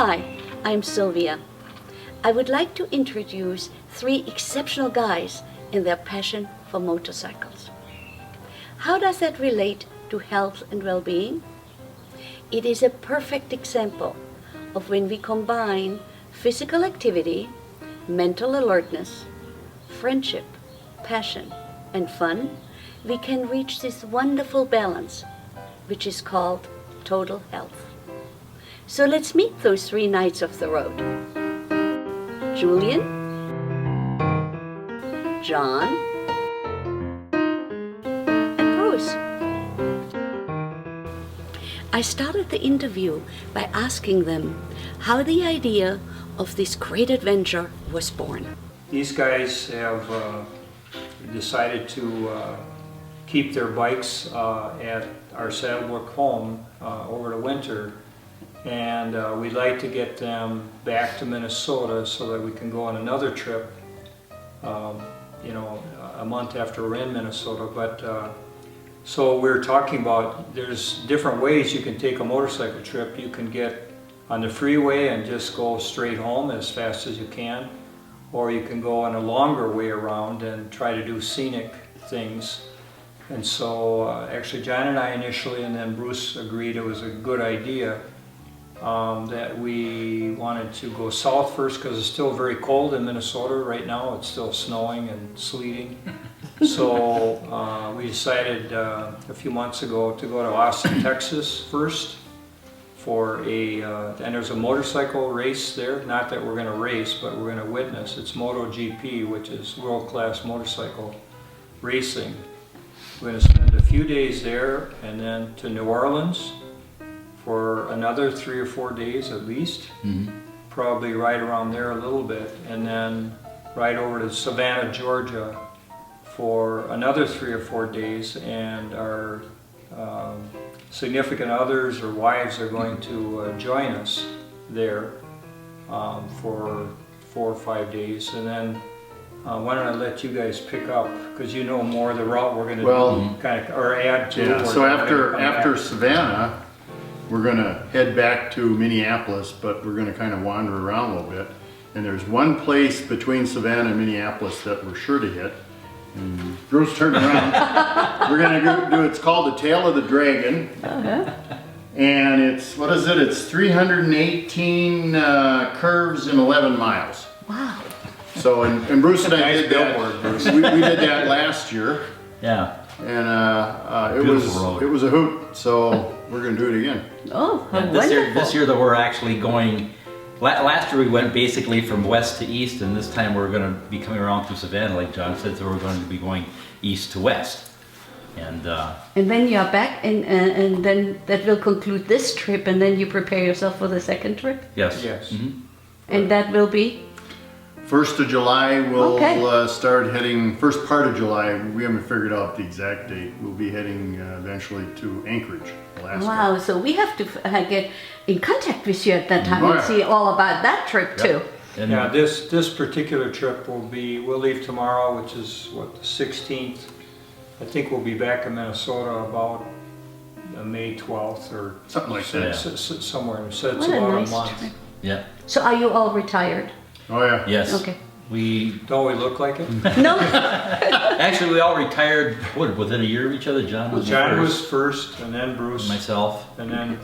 Hi, I'm Sylvia. I would like to introduce 3 exceptional guys in their passion for motorcycles. How does that relate to health and well-being? It is a perfect example of when we combine physical activity, mental alertness, friendship, passion, and fun, we can reach this wonderful balance, which is called total health. So let's meet those 3 knights of the road. Julian, John, and Bruce. I started the interview by asking them how the idea of this great adventure was born. These guys have decided to keep their bikes at our Saddlebrook home over the winter, and we'd like to get them back to Minnesota so that we can go on another trip, a month after we're in Minnesota. But so we're talking about there's different ways you can take a motorcycle trip. You can get on the freeway and just go straight home as fast as you can, or you can go on a longer way around and try to do scenic things. And so actually John and I initially, and then Bruce agreed it was a good idea that we wanted to go south first because it's still very cold in Minnesota right now. It's still snowing and sleeting. So we decided a few months ago to go to Austin, Texas first for and there's a motorcycle race there. Not that we're going to race, but we're going to witness. It's MotoGP, which is world-class motorcycle racing. We're going to spend a few days there and then to New Orleans for another 3 or 4 days at least. Probably right around there a little bit, and then right over to Savannah, Georgia for another 3 or 4 days, and our significant others or wives are going to join us there for 4 or 5 days. And then why don't I let you guys pick up, because you know more of the route we're going to do, kind of, or add to. Yeah, so after Savannah, we're going to head back to Minneapolis, but we're going to kind of wander around a little bit. And there's one place between Savannah and Minneapolis that we're sure to hit. And Bruce, turn around. We're going to go do, it's called the Tail of the Dragon. And it's, what is it? It's 318 curves in 11 miles. Wow. So, and Bruce and I did that. We did that last year. Yeah. And it was a hoot. So we're going to do it again. Oh, And wonderful. this year that we're actually going, last year we went basically from west to east, and this time we're going to be coming around through Savannah, like John said, so we're going to be going east to west. And then you are back, and then that will conclude this trip, and then you prepare yourself for the second trip? yes. Yes. And that will be? 1st of July, we'll Okay. start heading, first part of July, we haven't figured out the exact date. We'll be heading eventually to Anchorage, Alaska. Wow, so we have to get in contact with you at that time Oh, and yeah. see all about that trip too. And Yeah, this particular trip we'll leave tomorrow, which is what, the 16th. I think we'll be back in Minnesota about May 12th or Something like that. somewhere. So it's What a about nice a month. trip. yeah. So are you all retired? Oh yeah. Yes. Okay. We Don't we look like it? No? actually we all retired within a year of each other. John was John the was first, first, and then Bruce, myself. and then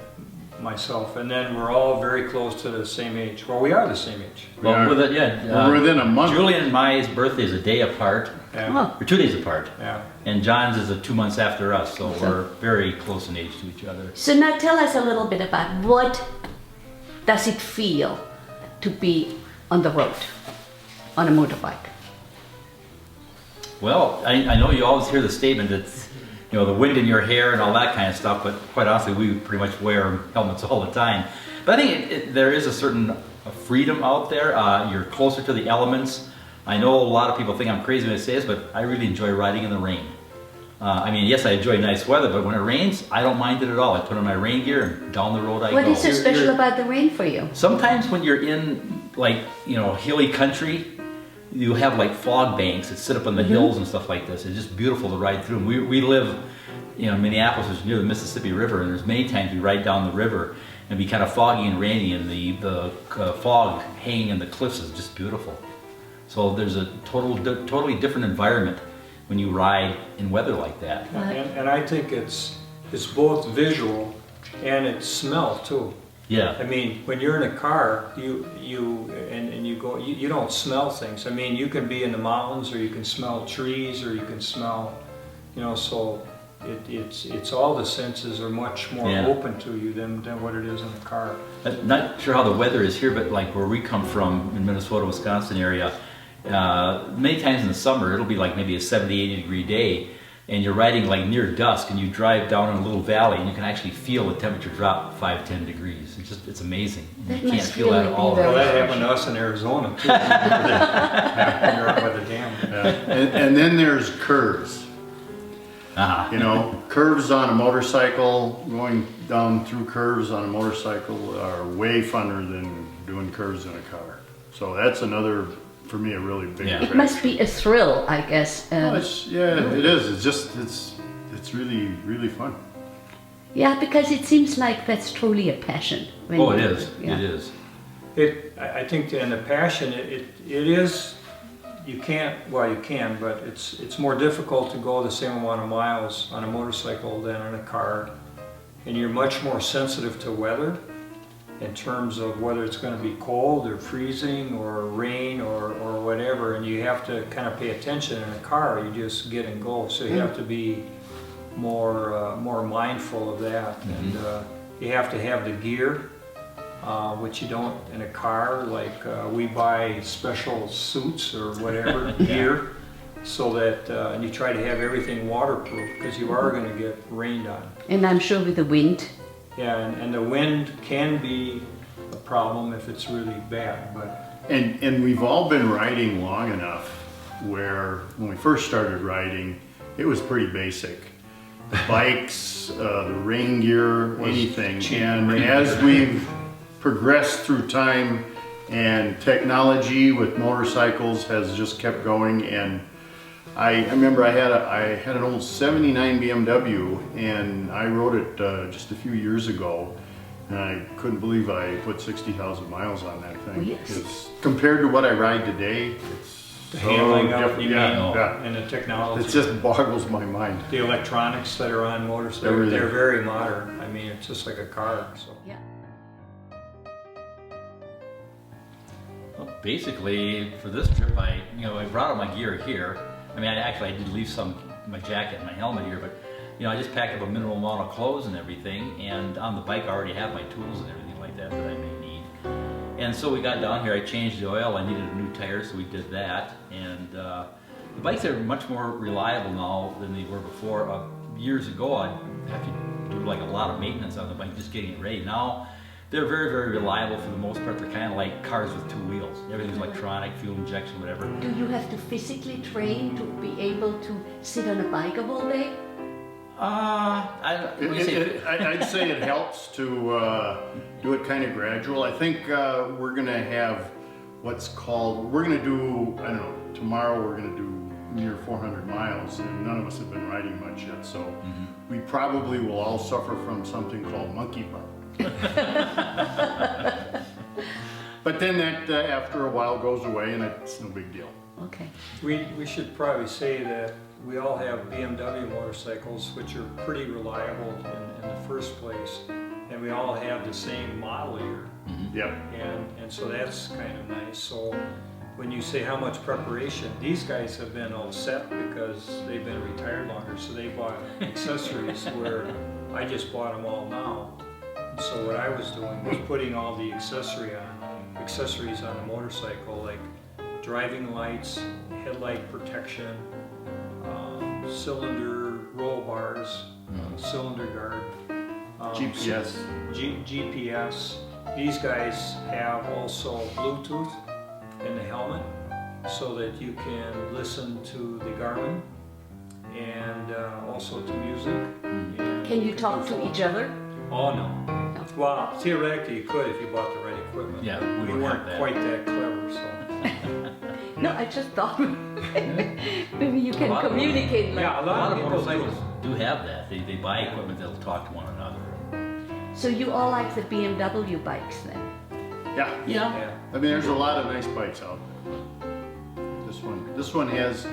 myself, and then we're all very close to the same age. Well, we are the same age. We are. Well, with it, yeah. We're within a month. Julian and my birthday is a day apart, Yeah. Oh, or 2 days apart, Yeah. and John's is 2 months after us, so we're very close in age to each other. so now tell us a little bit about what does it feel to be on the road on a motorbike? Well, I know you always hear the statement that, the wind in your hair and all that kind of stuff, but quite honestly, we pretty much wear helmets all the time. But I think there is a certain freedom out there. You're closer to the elements. I know a lot of people think I'm crazy when I say this, but I really enjoy riding in the rain. Yes, I enjoy nice weather, but when it rains, I don't mind it at all. I put on my rain gear and down the road I go. What is so special about the rain for you? Sometimes when you're in, hilly country, you have like fog banks that sit up on the hills and stuff like this. It's just beautiful to ride through. And we live, Minneapolis is near the Mississippi River, and there's many times we ride down the river, and be kind of foggy and rainy, and the fog hanging in the cliffs is just beautiful. So there's a totally different environment when you ride in weather like that. And I think it's both visual and it's smell too. Yeah. I mean, when you're in a car, you go, you don't smell things. I mean, you can be in the mountains, or you can smell trees, or you can smell, so it's all the senses are much more open to you than what it is in a car. I'm not sure how the weather is here, but like where we come from in Minnesota, Wisconsin area, many times in the summer it'll be like maybe a 70, 80 degree day, and you're riding like near dusk, and you drive down in a little valley, and you can actually feel the temperature drop 5-10 degrees. It's amazing. That You can't must feel that really at be all. very- Well, that happened to us in Arizona too. When you're up by the dam. And then there's curves. Uh-huh. Curves on a motorcycle, going down through curves on a motorcycle are way funner than doing curves in a car. So that's another, for me, a really big Yeah. It must be a thrill, I guess. Well, it is. It's really, really fun. Yeah, because it seems like that's truly a passion. when Oh, it you- is. yeah. It is. I think, and the passion, it is. You can, but it's more difficult to go the same amount of miles on a motorcycle than on a car, and you're much more sensitive to weather in terms of whether it's going to be cold or freezing or rain or whatever, and you have to kind of pay attention. In a car, you just get and go, so you have to be more mindful of that, and you have to have the gear. Which you don't in a car. Like we buy special suits or whatever gear, so that and you try to have everything waterproof, because you are going to get rained on. And I'm sure with the wind. Yeah, and the wind can be a problem if it's really bad. But And we've all been riding long enough where when we first started riding, it was pretty basic. The bikes, the rain gear, anything. cheap. And as we've progressed through time, and technology with motorcycles has just kept going, and I remember I had an old 79 BMW, and I rode it just a few years ago, and I couldn't believe I put 60,000 miles on that thing. Oh, yes. Because compared to what I ride today, it's the so handling of it, different. you Yeah, mean, yeah. and the technology, It just boggles my mind. the electronics that are on motorcycles, Everything. they're very modern. I mean, it's just like a car. So. Yeah. Well, basically, for this trip, I brought all my gear here. I mean, I did leave my jacket and my helmet here, but I just packed up a minimal amount of clothes and everything. And on the bike, I already have my tools and everything like that I may need. And so we got down here. I changed the oil. I needed a new tire, so we did that. And the bikes are much more reliable now than they were before. Years ago, I'd have to do like a lot of maintenance on the bike, just getting it ready. Now, they're very, very reliable for the most part. They're kind of like cars with two wheels. Everything's electronic, fuel injection, whatever. Do you have to physically train to be able to sit on a bike a whole day? I'd say it helps to do it kind of gradual. I think we're going to have we're going to do, I don't know, tomorrow we're going to do near 400 miles, and none of us have been riding much yet, so we probably will all suffer from something called monkey bar. But then that after a while goes away, and it's no big deal. Okay. We should probably say that we all have BMW motorcycles, which are pretty reliable in the first place, and we all have the same model year, Yep. and so that's kind of nice. So when you say how much preparation, these guys have been all set because they've been retired longer, so they bought accessories where I just bought them all now. And so what I was doing was putting all the accessories on the motorcycle, like driving lights, headlight protection, cylinder roll bars, cylinder guard, GPS. GPS. These guys have also Bluetooth in the helmet, so that you can listen to the Garmin and also to music. And Can you talk to phone. each other? Oh no. Well, theoretically you could if you bought the right equipment. Yeah, but we we don't have weren't that. quite that clever, so. No, I just thought maybe you A can lot of communicate like Yeah, a A lot lot of of people motorcycles do have that. They buy equipment that'll talk to one another. So you all like the BMW bikes then? Yeah. Yeah. Yeah. I mean, there's a lot of nice bikes out there. This one has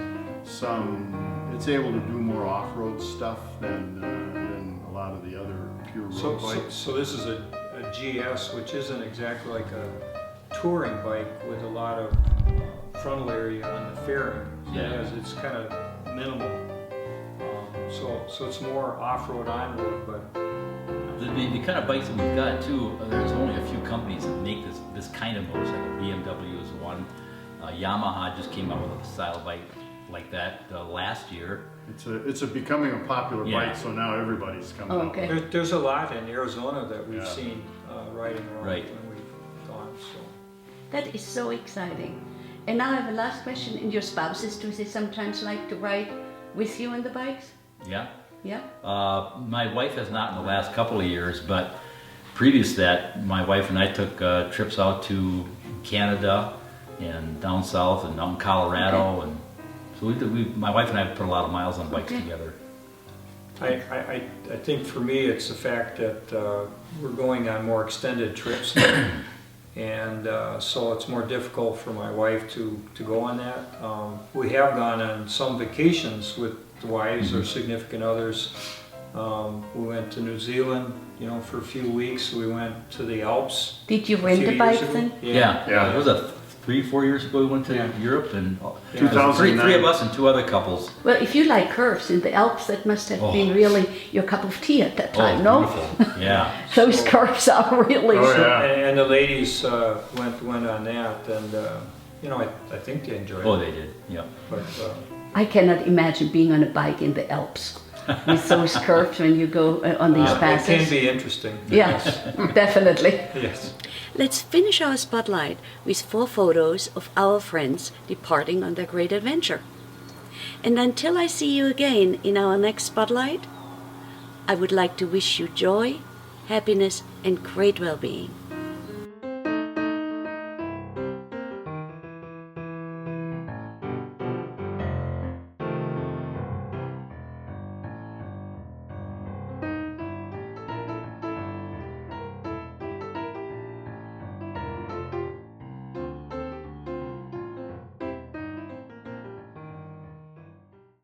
some, it's able to do more off-road stuff than a lot of the other pure road bikes. So this is a GS, which isn't exactly like a touring bike with a lot of frontal area on the fairing. Yeah. It's kind of minimal. So it's more off-road, on-road, but The kind of bikes that we've got too, there's only a few companies that make this kind of motorcycle. BMW is one. Yamaha just came out with a style bike like that last year. It's becoming a popular Yeah. bike, so now everybody's coming Oh, out. okay. there's a lot in Arizona that we've Yeah. seen riding around Right. when we've gone. So. That is so exciting. And now I have a last question. And your spouses, do they sometimes like to ride with you on the bikes? Yeah. Yeah? My wife has not in the last couple of years, but previous to that, my wife and I took trips out to Canada and down south and out in Colorado, and so my wife and I put a lot of miles on bikes Okay. together. I think for me it's the fact that we're going on more extended trips and so it's more difficult for my wife to go on that. We have gone on some vacations with the wives or significant others. We went to New Zealand, for a few weeks. We went to the Alps. Did you a rent few a years bike ago. then? Yeah. It was 3-4 years ago we went to Yeah. Europe, and Yeah. 2009. three of us and 2 other couples. Well, if you like curves in the Alps, that must have Oh. been really your cup of tea at that Oh, time, it's no? beautiful. Yeah. Those curves are really... Oh, yeah. And the ladies went on that, and I think they enjoyed Oh, it. they did. Yeah. But I cannot imagine being on a bike in the Alps with those curves when you go on these it passes. can be interesting. Yeah, definitely. Yes. Let's finish our spotlight with 4 photos of our friends departing on their great adventure. And until I see you again in our next spotlight, I would like to wish you joy, happiness, and great well-being.